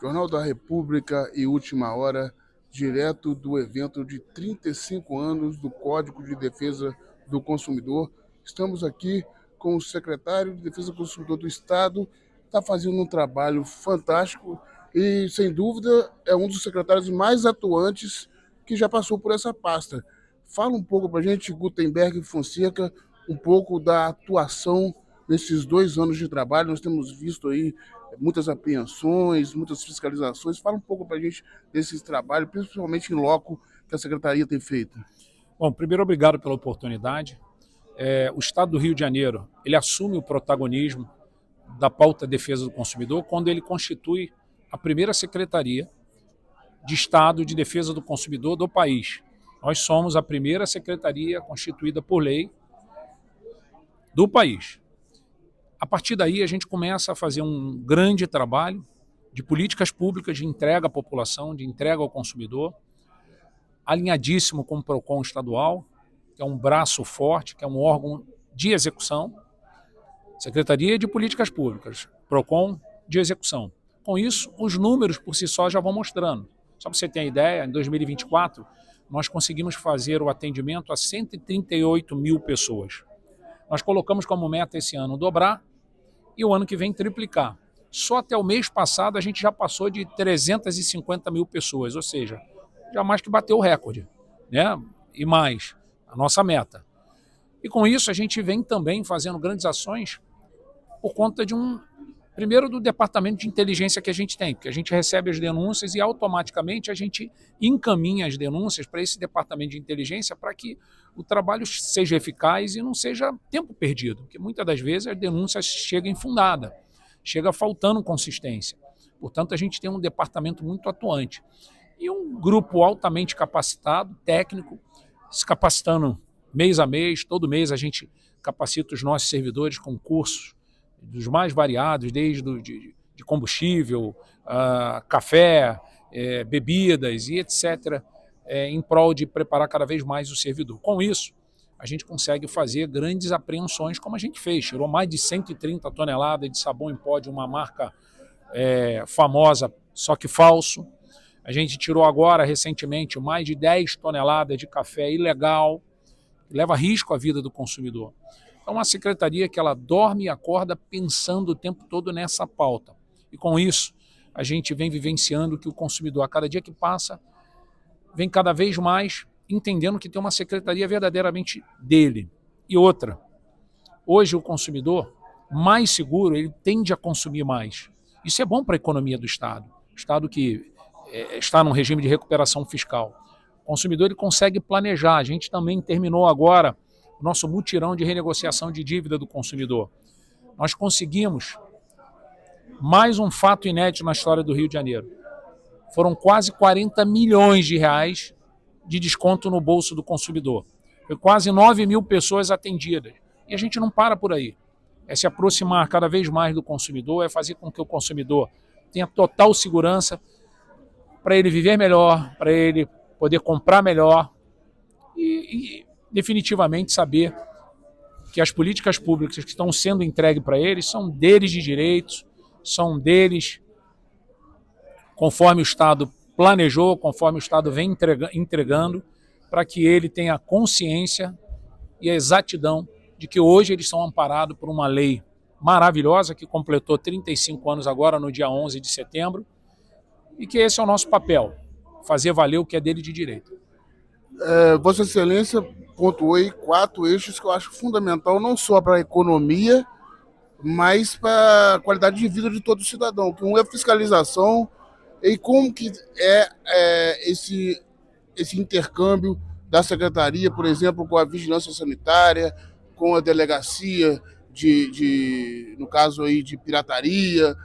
Jornal da República e Última Hora, direto do evento de 35 anos do Código de Defesa do Consumidor. Estamos aqui com o secretário de Defesa do Consumidor do Estado, está fazendo um trabalho fantástico e, sem dúvida, é um dos secretários mais atuantes que já passou por essa pasta. Fala um pouco para a gente, Gutenberg Fonseca, um pouco da atuação nesses 2 anos de trabalho. Nós temos visto aí muitas apreensões, muitas fiscalizações. Fala um pouco para a gente desse trabalho, principalmente em loco, que a Secretaria tem feito. Bom, primeiro, obrigado pela oportunidade. O Estado do Rio de Janeiro, ele assume o protagonismo da pauta defesa do consumidor quando ele constitui a primeira Secretaria de Estado de Defesa do Consumidor do país. Nós somos a primeira secretaria constituída por lei do país. A partir daí, a gente começa a fazer um grande trabalho de políticas públicas de entrega à população, de entrega ao consumidor, alinhadíssimo com o PROCON estadual, que é um braço forte, que é um órgão de execução, Secretaria de Políticas Públicas, PROCON de execução. Com isso, os números por si só já vão mostrando. Só para você ter uma ideia, em 2024, nós conseguimos fazer o atendimento a 138 mil pessoas. Nós colocamos como meta esse ano dobrar e o ano que vem triplicar. Só até o mês passado a gente já passou de 350 mil pessoas, ou seja, já mais que bateu o recorde, né? E mais, a nossa meta. E com isso a gente vem também fazendo grandes ações por conta primeiro do departamento de inteligência que a gente tem, porque a gente recebe as denúncias e automaticamente a gente encaminha as denúncias para esse departamento de inteligência para que o trabalho seja eficaz e não seja tempo perdido, porque muitas das vezes a denúncia chega infundada, chega faltando consistência. Portanto, a gente tem um departamento muito atuante e um grupo altamente capacitado, técnico, se capacitando mês a mês. Todo mês a gente capacita os nossos servidores com cursos dos mais variados, desde de combustível, café, bebidas e etc., em prol de preparar cada vez mais o servidor. Com isso, a gente consegue fazer grandes apreensões, como a gente fez. Tirou mais de 130 toneladas de sabão em pó de uma marca famosa, só que falso. A gente tirou agora, recentemente, mais de 10 toneladas de café ilegal, que leva risco à vida do consumidor. É uma secretaria que ela dorme e acorda pensando o tempo todo nessa pauta. E com isso, a gente vem vivenciando que o consumidor, a cada dia que passa, vem cada vez mais entendendo que tem uma secretaria verdadeiramente dele. E outra, hoje o consumidor mais seguro, ele tende a consumir mais. Isso é bom para a economia do Estado. O Estado que está num regime de recuperação fiscal. O consumidor ele consegue planejar. A gente também terminou agora o nosso mutirão de renegociação de dívida do consumidor. Nós conseguimos mais um fato inédito na história do Rio de Janeiro. Foram quase 40 milhões de reais de desconto no bolso do consumidor. Foi quase 9 mil pessoas atendidas. E a gente não para por aí. É se aproximar cada vez mais do consumidor, é fazer com que o consumidor tenha total segurança para ele viver melhor, para ele poder comprar melhor e definitivamente saber que as políticas públicas que estão sendo entregues para eles são deles de direitos, são deles conforme o Estado planejou, conforme o Estado vem entregando, para que ele tenha consciência e a exatidão de que hoje eles são amparados por uma lei maravilhosa que completou 35 anos agora, no dia 11 de setembro, e que esse é o nosso papel, fazer valer o que é dele de direito. Vossa Excelência pontuou aí 4 eixos que eu acho fundamental, não só para a economia, mas para a qualidade de vida de todo cidadão. Que um é a fiscalização e como que esse intercâmbio da secretaria, por exemplo, com a vigilância sanitária, com a delegacia no caso aí de pirataria,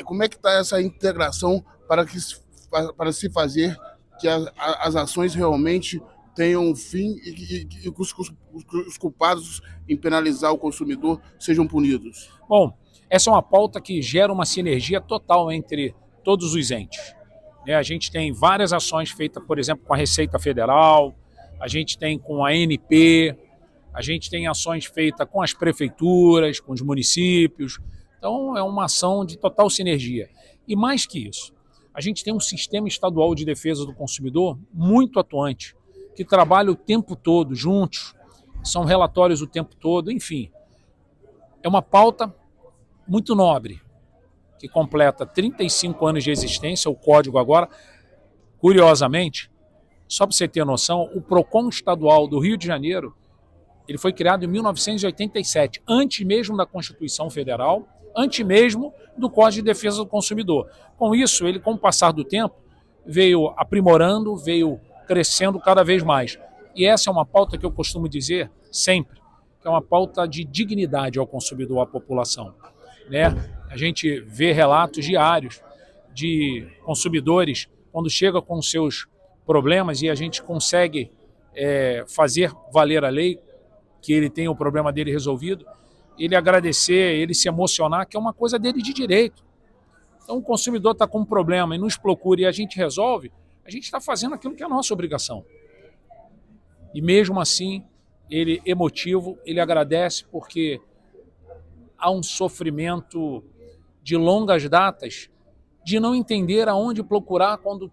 como é que está essa integração para se fazer que as ações realmente tenham um fim e que os culpados em penalizar o consumidor sejam punidos? Bom, essa é uma pauta que gera uma sinergia total entre todos os entes. A gente tem várias ações feitas, por exemplo, com a Receita Federal, a gente tem com a ANP, a gente tem ações feitas com as prefeituras, com os municípios. Então, é uma ação de total sinergia. E mais que isso, a gente tem um sistema estadual de defesa do consumidor muito atuante, que trabalha o tempo todo juntos, são relatórios o tempo todo, enfim. É uma pauta muito nobre, que completa 35 anos de existência, o código agora. Curiosamente, só para você ter noção, o PROCON estadual do Rio de Janeiro, ele foi criado em 1987, antes mesmo da Constituição Federal, antes mesmo do Código de Defesa do Consumidor. Com isso, ele, com o passar do tempo, veio aprimorando, veio crescendo cada vez mais. E essa é uma pauta que eu costumo dizer sempre, que é uma pauta de dignidade ao consumidor, à população, né? A gente vê relatos diários de consumidores quando chega com seus problemas e a gente consegue fazer valer a lei, que ele tem o problema dele resolvido, ele agradecer, ele se emocionar, que é uma coisa dele de direito. Então o consumidor está com um problema e nos procura e a gente resolve, a gente está fazendo aquilo que é a nossa obrigação. E mesmo assim, ele emotivo, ele agradece porque há um sofrimento de longas datas de não entender aonde procurar quando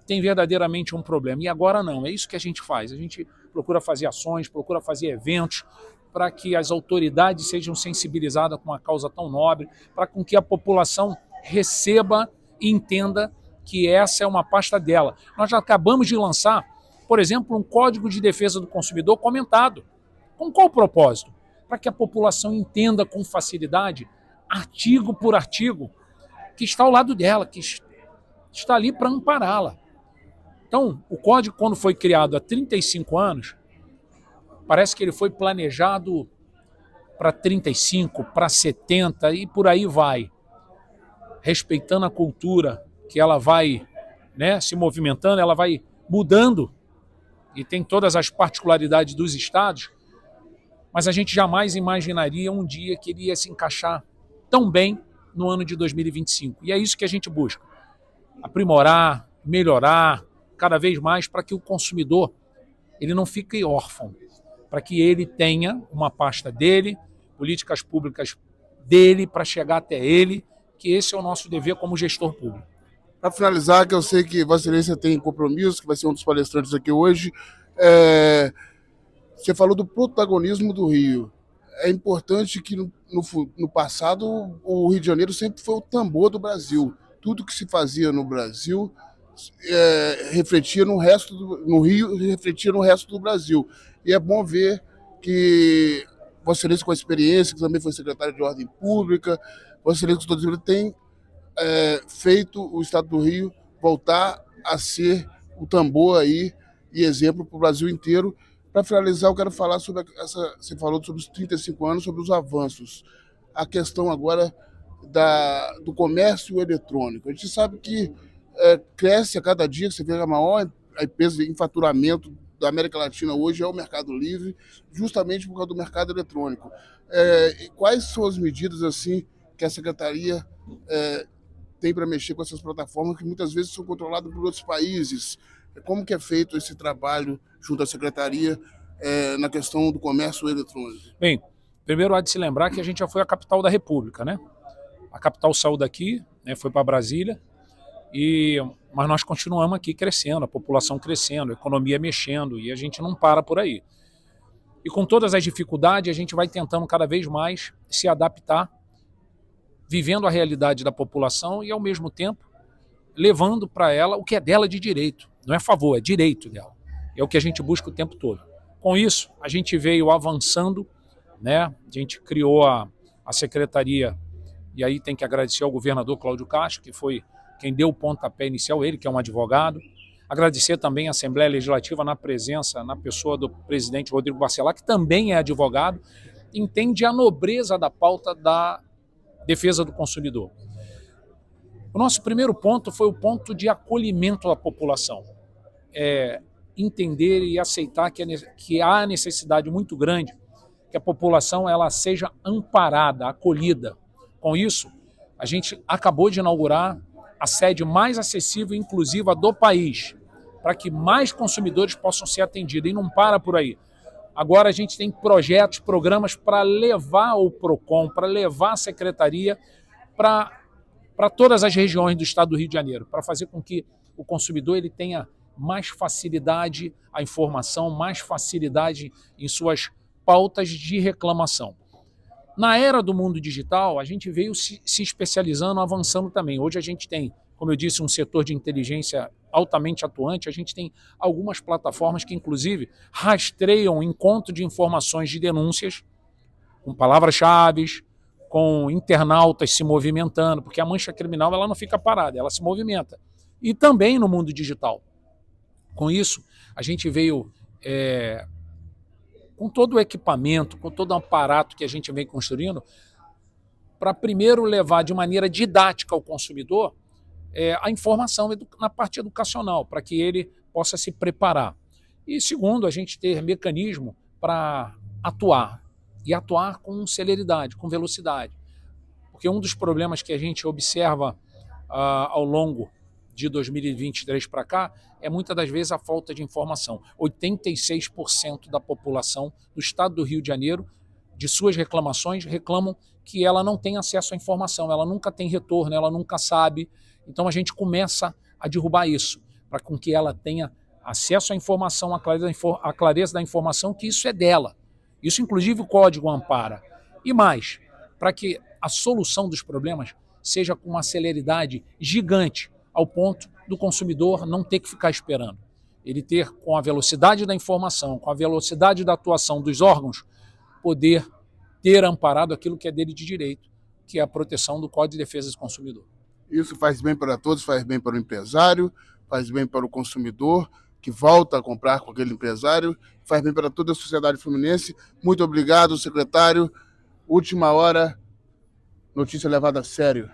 tem verdadeiramente um problema. E agora não, é isso que a gente faz. A gente procura fazer ações, procura fazer eventos para que as autoridades sejam sensibilizadas com uma causa tão nobre, para que a população receba e entenda que essa é uma pasta dela. Nós já acabamos de lançar, por exemplo, um Código de Defesa do Consumidor comentado. Com qual propósito? Para que a população entenda com facilidade, artigo por artigo, que está ao lado dela, que está ali para ampará-la. Então, o código, quando foi criado há 35 anos, parece que ele foi planejado para 35, para 70 e por aí vai. Respeitando a cultura, que ela vai, né, se movimentando, ela vai mudando e tem todas as particularidades dos estados, mas a gente jamais imaginaria um dia que ele ia se encaixar tão bem no ano de 2025. E é isso que a gente busca. Aprimorar, melhorar cada vez mais para que o consumidor ele não fique órfão, para que ele tenha uma pasta dele, políticas públicas dele para chegar até ele, que esse é o nosso dever como gestor público. Para finalizar, que eu sei que Vossa Excelência tem compromisso, que vai ser um dos palestrantes aqui hoje, você falou do protagonismo do Rio. É importante que no passado o Rio de Janeiro sempre foi o tambor do Brasil. Tudo que se fazia no Brasil refletia no resto no Rio, refletia no resto do Brasil. E é bom ver que Vossa Excelência, com a experiência, que também foi secretário de Ordem Pública, Vossa Excelência tem feito o Estado do Rio voltar a ser o tambor aí e exemplo para o Brasil inteiro. Para finalizar, eu quero falar sobre você falou sobre os 35 anos, sobre os avanços. A questão agora do comércio eletrônico. A gente sabe que cresce a cada dia, você vê a maior empresa em faturamento da América Latina hoje é o Mercado Livre, justamente por causa do mercado eletrônico. E quais são as medidas assim que a Secretaria tem para mexer com essas plataformas que muitas vezes são controladas por outros países? Como que é feito esse trabalho junto à Secretaria na questão do comércio eletrônico? Bem, primeiro há de se lembrar que a gente já foi a capital da República, né? A capital saiu daqui, né, foi para Brasília, mas nós continuamos aqui crescendo, a população crescendo, a economia mexendo, e a gente não para por aí. E com todas as dificuldades, a gente vai tentando cada vez mais se adaptar, vivendo a realidade da população e, ao mesmo tempo, levando para ela o que é dela de direito. Não é favor, é direito dela. É o que a gente busca o tempo todo. Com isso, a gente veio avançando, né? A gente criou a secretaria, e aí tem que agradecer ao governador Cláudio Castro, que foi quem deu o pontapé inicial, ele que é um advogado. Agradecer também a Assembleia Legislativa na pessoa do presidente Rodrigo Bacelar, que também é advogado, entende a nobreza da pauta da defesa do consumidor. O nosso primeiro ponto foi o ponto de acolhimento da população. Entender e aceitar que há necessidade muito grande que a população ela seja amparada, acolhida. Com isso, a gente acabou de inaugurar a sede mais acessível e inclusiva do país, para que mais consumidores possam ser atendidos. E não para por aí. Agora a gente tem projetos, programas para levar o PROCON, para levar a secretaria para para todas as regiões do estado do Rio de Janeiro, para fazer com que o consumidor ele tenha mais facilidade à informação, mais facilidade em suas pautas de reclamação. Na era do mundo digital, a gente veio se especializando, avançando também. Hoje a gente tem, como eu disse, um setor de inteligência altamente atuante. A gente tem algumas plataformas que, inclusive, rastreiam o encontro de informações de denúncias, com palavras-chave, com internautas se movimentando, porque a mancha criminal ela não fica parada, ela se movimenta. E também no mundo digital. Com isso, a gente veio com todo o equipamento, com todo o aparato que a gente vem construindo, para primeiro levar de maneira didática ao consumidor a informação na parte educacional, para que ele possa se preparar. E segundo, a gente ter mecanismo para atuar, e atuar com celeridade, com velocidade. Porque um dos problemas que a gente observa ao longo de 2023 para cá é muitas das vezes a falta de informação. 86% da população do estado do Rio de Janeiro, de suas reclamações, reclamam que ela não tem acesso à informação, ela nunca tem retorno, ela nunca sabe. Então a gente começa a derrubar isso, para com que ela tenha acesso à informação, à clareza da informação, que isso é dela. Isso inclusive o código ampara. E mais, para que a solução dos problemas seja com uma celeridade gigante, ao ponto do consumidor não ter que ficar esperando. Ele ter, com a velocidade da informação, com a velocidade da atuação dos órgãos, poder ter amparado aquilo que é dele de direito, que é a proteção do Código de Defesa do Consumidor. Isso faz bem para todos, faz bem para o empresário, faz bem para o consumidor, que volta a comprar com aquele empresário, faz bem para toda a sociedade fluminense. Muito obrigado, secretário. Última hora, notícia levada a sério.